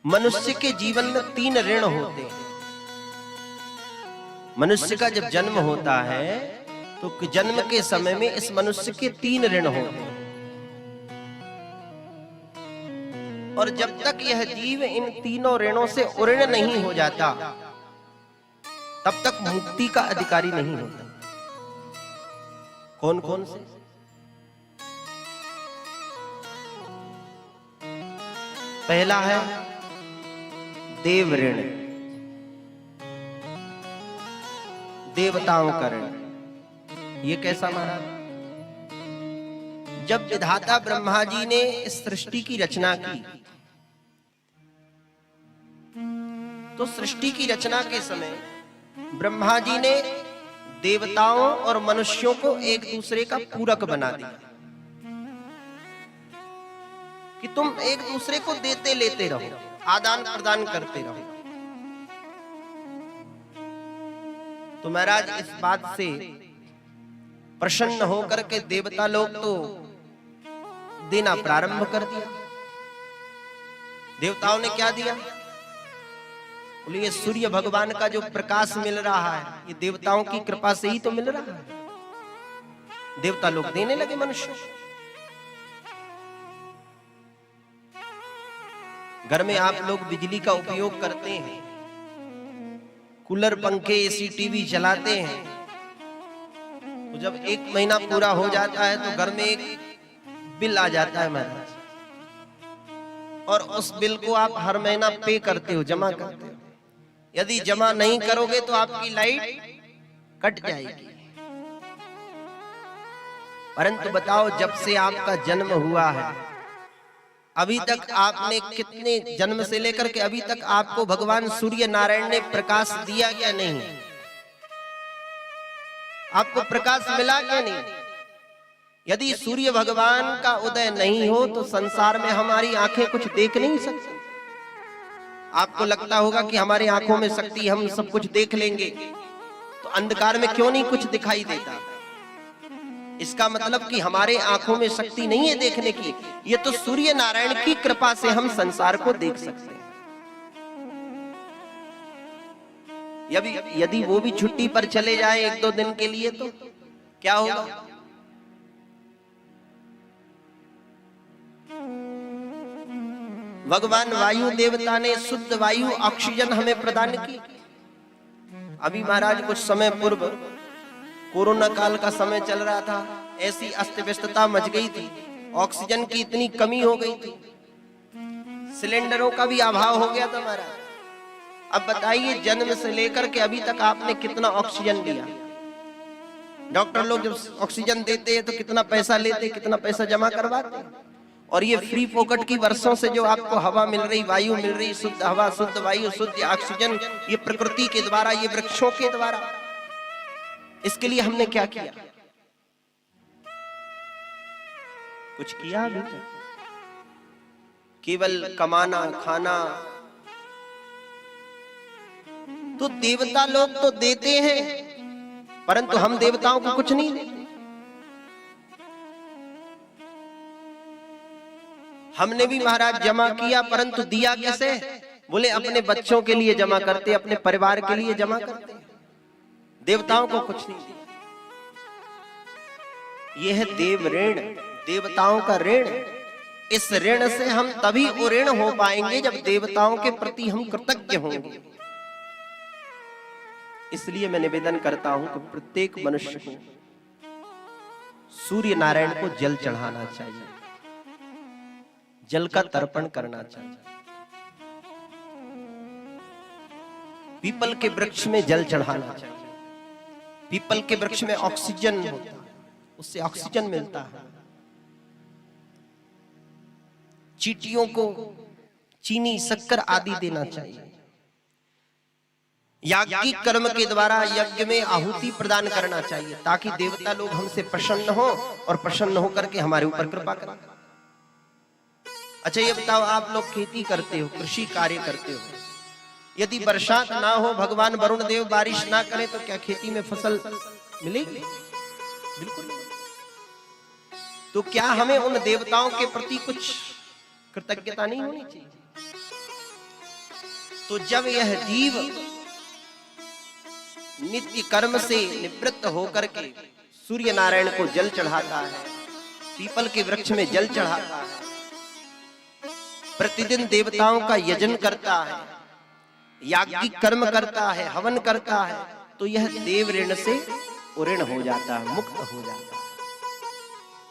मनुष्य के जीवन में 3 ऋण होते हैं। मनुष्य का जब जन्म होता है तो जन्म के समय में इस मनुष्य के 3 ऋण होते हैं, और जब तक यह जीव इन तीनों ऋणों से उऋण नहीं हो जाता तब तक मुक्ति का अधिकारी नहीं होता। कौन कौन से? पहला है देव ऋण, देवताओं का ऋण। ये कैसा महाराज? जब विधाता ब्रह्मा जी ने इस सृष्टि की रचना की तो सृष्टि की रचना के समय ब्रह्मा जी ने देवताओं और मनुष्यों को एक दूसरे का पूरक बना दिया कि तुम एक दूसरे को देते लेते रहो, आदान प्रदान करते रहो। तो महाराज इस बात से प्रसन्न होकर के देवता लोग तो देना प्रारंभ कर दिया। देवताओं ने क्या दिया? बोले ये सूर्य भगवान का जो प्रकाश मिल रहा है ये देवताओं की कृपा से ही तो मिल रहा है। देवता लोग देने लगे मनुष्य। घर में आप लोग बिजली का उपयोग करते हैं, कूलर, पंखे, एसी, टीवी चलाते हैं, तो जब 1 महीना पूरा हो जाता है तो घर में एक बिल आ जाता है महाराज, और उस बिल को आप हर महीना पे करते हो, जमा करते हो। यदि जमा नहीं करोगे तो आपकी लाइट कट जाएगी। परंतु बताओ, जब से आपका जन्म हुआ है अभी तक आपने कितने जन्म से लेकर के अभी तक आपको भगवान सूर्य नारायण ने प्रकाश दिया क्या? नहीं। आपको प्रकाश मिला क्या? नहीं। यदि सूर्य भगवान का उदय नहीं हो तो संसार में हमारी आंखें कुछ देख नहीं सकती। आपको लगता होगा कि हमारी आंखों में शक्ति, हम सब कुछ देख लेंगे, तो अंधकार में क्यों नहीं कुछ दिखाई देता? इसका मतलब कि हमारे आंखों में शक्ति नहीं है देखने की, ये तो सूर्य नारायण की कृपा से हम संसार को देख सकते हैं। यदि वो भी छुट्टी पर चले जाए 1-2 दिन के लिए तो क्या होगा? भगवान वायु देवता ने शुद्ध वायु ऑक्सीजन हमें प्रदान की। अभी महाराज कुछ समय पूर्व कोरोना काल का समय चल रहा था, ऐसी अस्त व्यस्तता मच गई थी, ऑक्सीजन की इतनी कमी हो गई थी, सिलेंडरों का भी अभाव हो गया था महाराज। अब बताइए, जन्म से लेकर के अभी तक आपने कितना ऑक्सीजन लिया? डॉक्टर लोग जब ऑक्सीजन देते हैं तो कितना पैसा लेते, कितना पैसा जमा करवाते, और ये फ्री फोकट की वर्षों से जो आपको हवा मिल रही, वायु मिल रही, शुद्ध हवा, शुद्ध वायु, शुद्ध ऑक्सीजन, ये प्रकृति के द्वारा, ये वृक्षों के द्वारा, इसके लिए हमने क्या किया? कुछ किया अभी तक? केवल कमाना, खाना। तो देवता लोग तो देते हैं, परंतु हम देवताओं को कुछ नहीं देते। हमने भी महाराज जमा किया, परंतु दिया कैसे? बोले अपने बच्चों के लिए जमा करते, अपने परिवार के लिए जमा करते, देवताओं को कुछ नहीं दिया। यह है देव ऋण, देवताओं का ऋण। इस ऋण से हम तभी उऋण हो पाएंगे जब देवताओं के प्रति हम कृतज्ञ होंगे। इसलिए मैं निवेदन करता हूं कि प्रत्येक मनुष्य को सूर्य नारायण को जल चढ़ाना चाहिए, जल का तर्पण करना चाहिए। पीपल के वृक्ष में जल चढ़ाना चाहिए। पीपल के वृक्ष में ऑक्सीजन होता है, उससे ऑक्सीजन मिलता है। चींटियों को चीनी, शक्कर आदि देना चाहिए। याज्ञिक कर्म के द्वारा यज्ञ में आहुति प्रदान करना चाहिए, ताकि देवता लोग हमसे प्रसन्न हो और प्रसन्न होकर के हमारे ऊपर कृपा करें। अच्छा ये बताओ, आप लोग खेती करते हो, कृषि कार्य करते हो, यदि बरसात ना हो, भगवान वरुण देव बारिश ना करे, तो क्या खेती में फसल मिलेगी? बिल्कुल नहीं। तो क्या हमें उन देवताओं के प्रति कुछ कृतज्ञता नहीं होनी चाहिए? तो जब यह जीव नित्य कर्म से निवृत्त होकर के सूर्य नारायण को जल चढ़ाता है, पीपल के वृक्ष में जल चढ़ाता है, प्रतिदिन देवताओं का यजन करता है, याज्ञिक कर्म करता है, हवन करता है, तो यह देव ऋण से उऋण हो जाता है, मुक्त हो जाता है।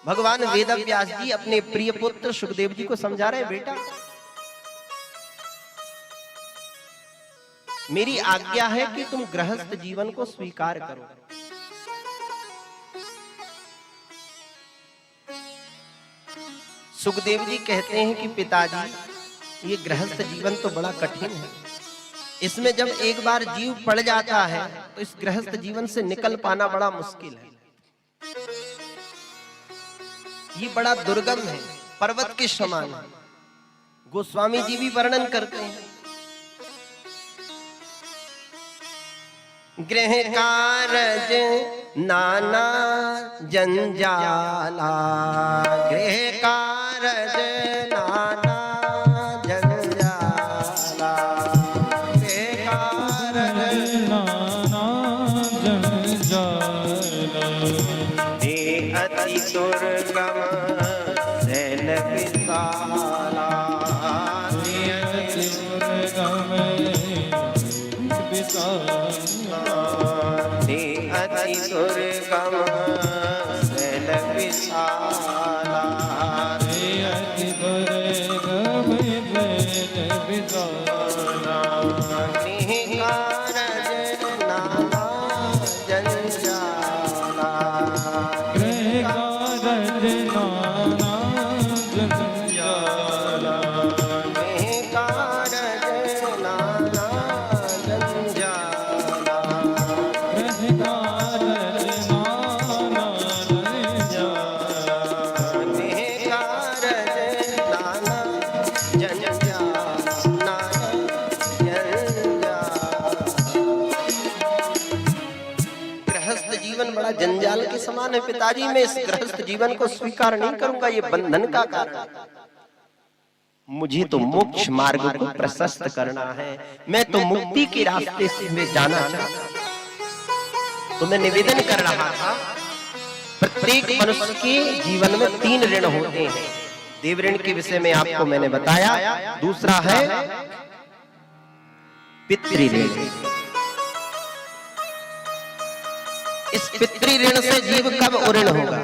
भगवान वेदव्यास जी अपने प्रिय पुत्र सुखदेव जी को समझा रहे, बेटा मेरी आज्ञा है कि तुम गृहस्थ जीवन को स्वीकार करो। सुखदेव जी कहते हैं कि पिताजी ये गृहस्थ जीवन तो बड़ा कठिन है, इसमें जब एक बार जीव पड़ जाता है तो इस गृहस्थ जीवन से निकल पाना बड़ा मुश्किल है। ये बड़ा दुर्गम है, पर्वत के समान है। गोस्वामी जी भी वर्णन करते हैं, गृह कारज नाना जंजाला, गृह कारज नाना जंजाला, गृह कारज नाना जंजाला, दे अति दुर्गम सैन विशाला, दे अति दुर्गम विशाला, अति दुर्गम सैन विशाला, अति दुर्गम सैन विशाला, कारज नाना जंजाला, गृह कारज नाना जंजाला, गृह कारज नाना जंजाला, बड़ा जंजाल के समान है पिताजी, मैं इस गृहस्थ जीवन को स्वीकार नहीं करूंगा, ये बंधन का कारण है। मुझे तो मोक्ष मार्ग को प्रशस्त करना है, मैं तो मुक्ति के रास्ते से में जाना चाहता हूं। तो मैं निवेदन कर रहा था, प्रत्येक मनुष्य के जीवन में 3 ऋण होते हैं। देव ऋण के विषय में आपको मैंने बताया। दूसरा है पितृ ऋण। इस पितृ ऋण से जीव कब उऋण होगा?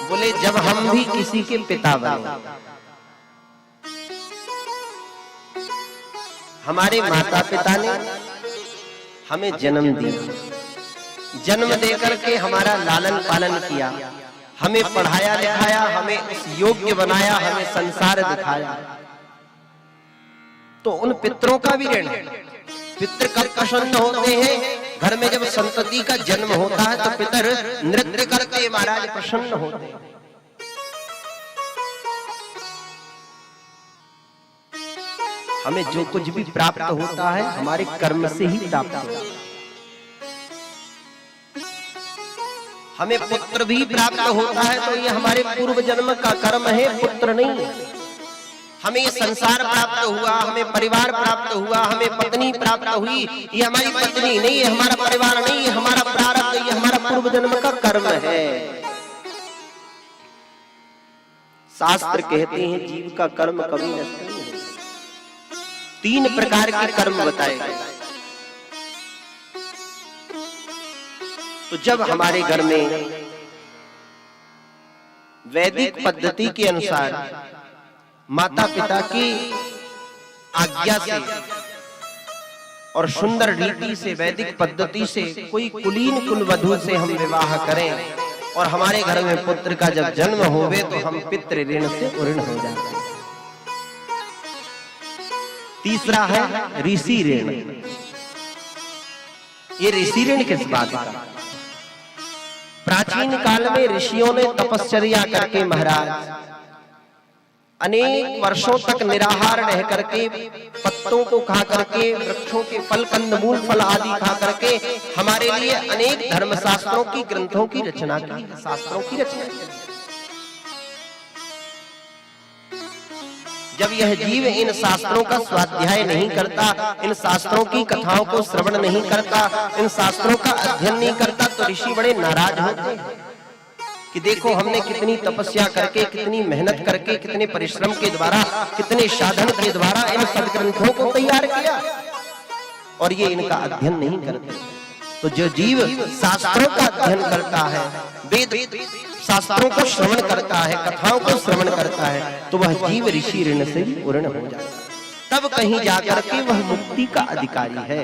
बोले जब हम भी किसी के पिता बने। हमारे माता पिता ने हमें जन्म दिया, जन्म देकर के हमारा लालन पालन किया, हमें पढ़ाया लिखाया, हमें उस योग्य बनाया, हमें संसार दिखाया, तो उन पितरों का भी ऋण है। पितर कब प्रसन्न होते हैं? घर में जब संतति का जन्म होता है तो पितर नृत्य करके महाराज प्रसन्न होते हैं। हमें जो कुछ भी प्राप्त होता है हमारे कर्म से ही प्राप्त होता है। हमें पुत्र भी प्राप्त होता है तो ये हमारे पूर्व जन्म का कर्म है, पुत्र नहीं है। हमें ये संसार प्राप्त हुआ, हमें परिवार प्राप्त हुआ, हमें पत्नी प्राप्त हुई, ये हमारी पत्नी नहीं है, हमारा परिवार नहीं है, हमारा प्रारब्ध, ये हमारा पूर्व जन्म का कर्म है। शास्त्र कहते हैं जीव का कर्म कभी नष्ट नहीं होता। 3 प्रकार के कर्म बताए गए। तो जब हमारे घर में वैदिक पद्धति के अनुसार माता पिता की आज्ञा से और सुंदर रीति से, वैदिक पद्धति से कोई कुलीन कुलवधू से हम विवाह करें और हमारे घर में पुत्र का जब जन्म होवे तो हम पितृ ऋण से उऋण हो जाते हैं। तीसरा है ऋषि ऋण। ये ऋषि ऋण किस बात का? प्राचीन काल में ऋषियों ने तपश्चर्या करके महाराज अनेक वर्षों तक निराहार रह करके, पत्तों को खा करके, वृक्षों के फल, कंदमूल फल आदि खा करके हमारे लिए अनेक धर्मशास्त्रों की, ग्रंथों की रचना की, शास्त्रों की रचना की। जब यह जीव इन शास्त्रों का स्वाध्याय नहीं करता, इन शास्त्रों की कथाओं को श्रवण नहीं करता, इन शास्त्रों का अध्ययन नहीं करता, तो ऋषि बड़े नाराज होते हैं कि देखो हमने कितनी तपस्या करके, कितनी मेहनत करके, कितने परिश्रम के द्वारा, कितने साधन के द्वारा इन सदग्रंथों को तैयार किया और ये इनका अध्ययन नहीं करते। तो जो जीव शास्त्रों का अध्ययन करता है, वेद शास्त्रों को श्रवण करता है, कथाओं को श्रवण करता है, तो वह जीव ऋषि ऋण से पूर्ण हो जाता है। तब कहीं जाकर के वह मुक्ति का अधिकारी है।